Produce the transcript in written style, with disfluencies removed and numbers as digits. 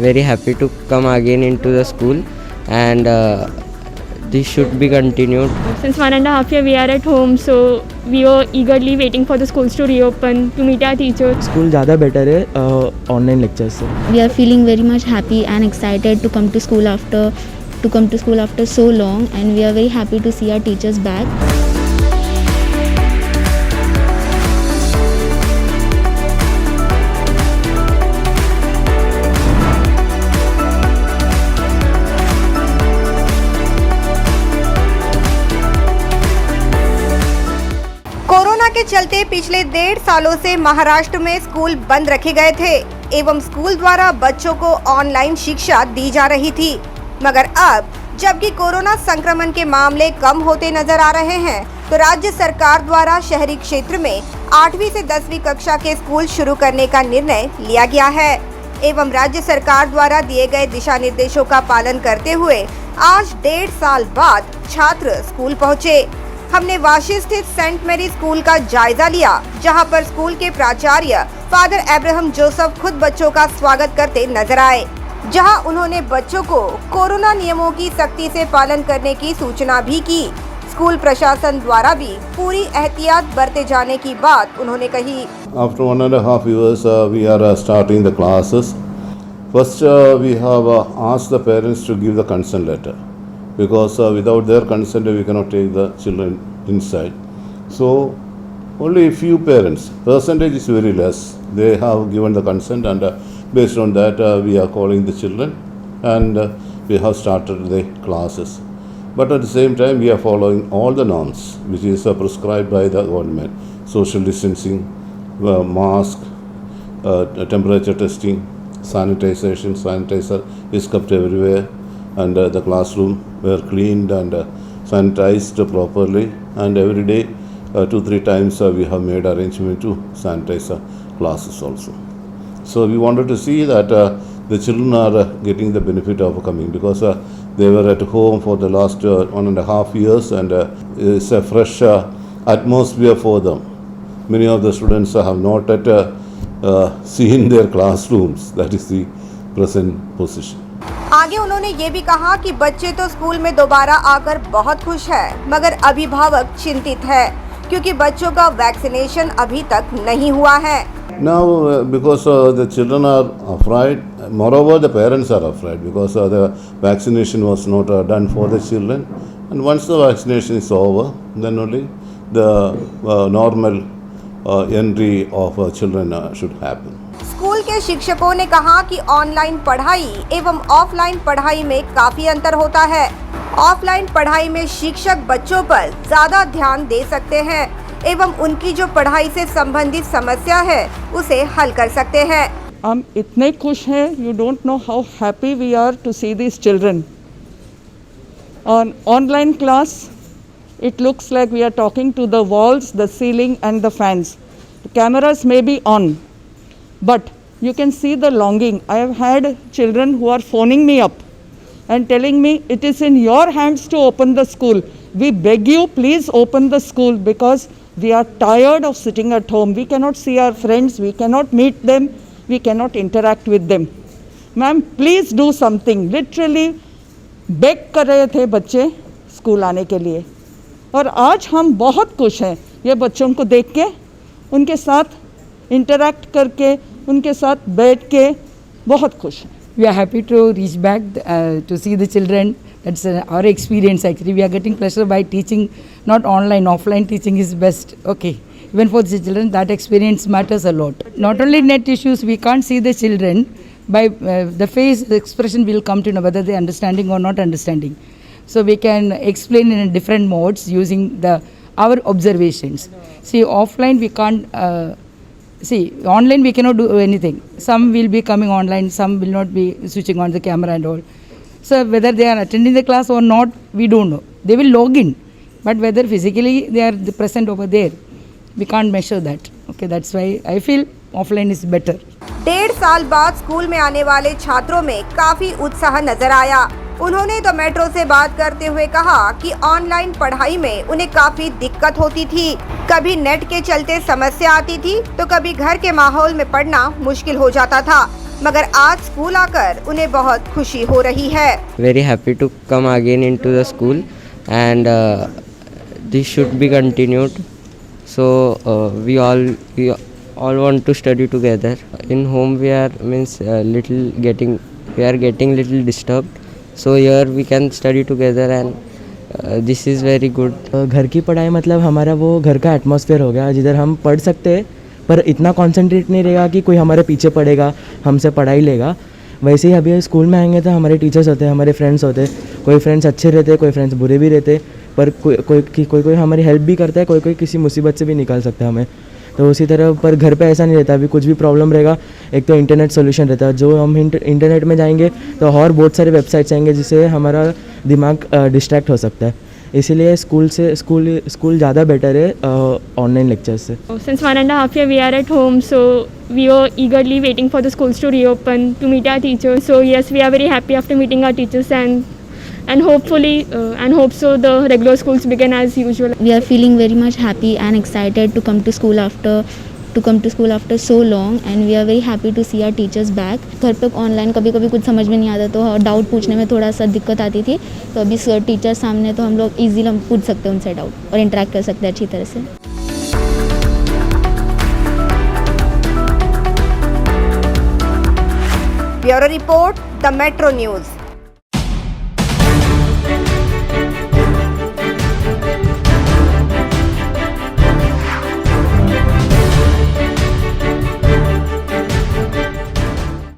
very happy to come again into the school, and this should be continued. Since 1.5 years we are at home, so we were eagerly waiting for the schools to reopen to meet our teachers. School ज़्यादा better है online lecture से. We are feeling very much happy and excited to come to school after so long, and we are very happy to see our teachers back. Corona के चलते पिछले 1.5 सालों से महाराष्ट्र में school बंद रखे गए थे एवं स्कूल द्वारा बच्चों को ऑनलाइन शिक्षा दी जा रही थी, मगर अब जबकि कोरोना संक्रमण के मामले कम होते नजर आ रहे हैं, तो राज्य सरकार द्वारा शहरी क्षेत्र में 8वीं से 10वीं कक्षा के स्कूल शुरू करने का निर्णय लिया गया है एवं राज्य सरकार द्वारा दिए गए दिशा निर्देशों का पालन करते हुए आज 1.5 साल बाद छात्र स्कूल पहुँचे। हमने वाशी स्थित सेंट मैरी स्कूल का जायजा लिया, जहां पर स्कूल के प्राचार्य फादर अब्राहम जोसेफ खुद बच्चों का स्वागत करते नजर आए, जहां उन्होंने बच्चों को कोरोना नियमों की सख्ती से पालन करने की सूचना भी की। स्कूल प्रशासन द्वारा भी पूरी एहतियात बरते जाने की बात उन्होंने कही। After 1.5 years, we are starting the classes. First, we have asked the parents to give the consent letter, because without their consent we cannot take the children inside. So only a few parents, percentage is very less, they have given the consent, and based on that we are calling the children, and we have started the classes. But at the same time we are following all the norms which is prescribed by the government: social distancing, mask, temperature testing, sanitizer is kept everywhere, and the classroom were cleaned and sanitized properly, and every day 2-3 times we have made arrangement to sanitize classes also. So we wanted to see that the children are getting the benefit of coming, because they were at home for the last 1.5 years, and it's a fresh atmosphere for them. Many of the students have not yet seen their classrooms. That is the present position. आगे उन्होंने ये भी कहा कि बच्चे तो school में दोबारा आकर बहुत खुश है, मगर अभिभावक चिंतित है क्योंकि बच्चों का वैक्सीनेशन अभी तक नहीं हुआ है। Now, because the children are afraid, moreover the parents are afraid, because the vaccination was not done for the children, and once the vaccination is over, then only the normal entry of children should happen. School के शिक्षकों ने कहा कि online पढ़ाई एवं offline पढ़ाई में काफी अंतर होता है। ऑफलाइन पढ़ाई में शिक्षक बच्चों पर ज्यादा ध्यान दे सकते हैं एवं उनकी जो पढ़ाई से संबंधित समस्या है उसे हल कर सकते हैं। हम इतने खुश हैं, you don't know how happy we are to see this children on online class. It looks like we are talking to the walls, the ceiling and the fans. The cameras may be on, but you can see the longing. I have had children who are phoning me up and telling me it is in your hands to open the school. We beg you, please open the school, because we are tired of sitting at home. We cannot see our friends, we cannot meet them, we cannot interact with them. Ma'am, please do something. Literally beg कर रहे थे बच्चे school आने के लिए, और आज हम बहुत खुश हैं ये बच्चों को देख के, उनके साथ इंटरैक्ट करके, उनके साथ बैठ के बहुत खुश हैं. We are happy to reach back to see the children. That's our experience actually. We are getting pleasure by teaching, not online, offline teaching is best. Okay. Even for the children, that experience matters a lot. Not only net issues, we can't see the children, by the face, the expression will come to know whether they are understanding or not understanding. So we can explain in different modes using our observations. See, offline we can't, online we cannot do anything. Some will be coming online, some will not be switching on the camera and all. So whether they are attending the class or not, we don't know. They will log in, but whether physically they are present over there, we can't measure that. Okay, that's why I feel offline is better. 1.5 साल बाद school में आने वाले छात्रों में काफी उत्साह नजर आया। उन्होंने तो मेट्रो से बात करते हुए कहा कि ऑनलाइन पढ़ाई में उन्हें काफी दिक्कत होती थी। कभी नेट के चलते समस्या आती थी, तो कभी घर के माहौल में पढ़ना मुश्किल हो जाता था। मगर आज स्कूल आकर उन्हें बहुत खुशी हो रही है। Very happy to come again into the school, and this should be continued. So we all want to study together. In home we are getting little disturbed. So here we can study together, and this is very good. घर की पढ़ाई मतलब हमारा वो घर का atmosphere हो गया जिधर हम पढ़ सकते हैं पर इतना कंसंट्रेट नहीं रहेगा कि कोई हमारे पीछे पड़ेगा हमसे पढ़ाई लेगा। वैसे ही अभी स्कूल में आएंगे तो हमारे टीचर्स होते हैं, हमारे फ्रेंड्स होते हैं, कोई फ्रेंड्स अच्छे रहते हैं, कोई फ्रेंड्स बुरे भी रहते हैं, पर कोई हमारी हेल्प भी करता है, कोई किसी मुसीबत से भी निकाल सकता है हमें। तो उसी तरह पर घर पे ऐसा नहीं रहता, अभी कुछ भी प्रॉब्लम रहेगा एक तो इंटरनेट सोल्यूशन रहता है, जो हम इंटरनेट में जाएंगे तो और बहुत सारे वेबसाइट्स आएंगे जिससे हमारा दिमाग डिस्ट्रैक्ट हो सकता है। इसीलिए स्कूल ज़्यादा बेटर है ऑनलाइन लेक्चर्स से। Since 1.5 years we are at home, so we were eagerly waiting for the schools to reopen to meet our teachers. So yes, we are very happy after meeting our teachers, and hopefully and hope so the regular schools begin as usual. We are feeling very much happy and excited to come to school after so long, and we are very happy to see our teachers back. घर पे online कभी कभी कुछ समझ में नहीं आता तो डाउट पूछने में थोड़ा सा दिक्कत आती थी, तो अभी टीचर सामने तो हम लोग इजीली हम पूछ सकते हैं उनसे डाउट और इंटरेक्ट कर सकते हैं अच्छी तरह से। Bureau report, the metro news.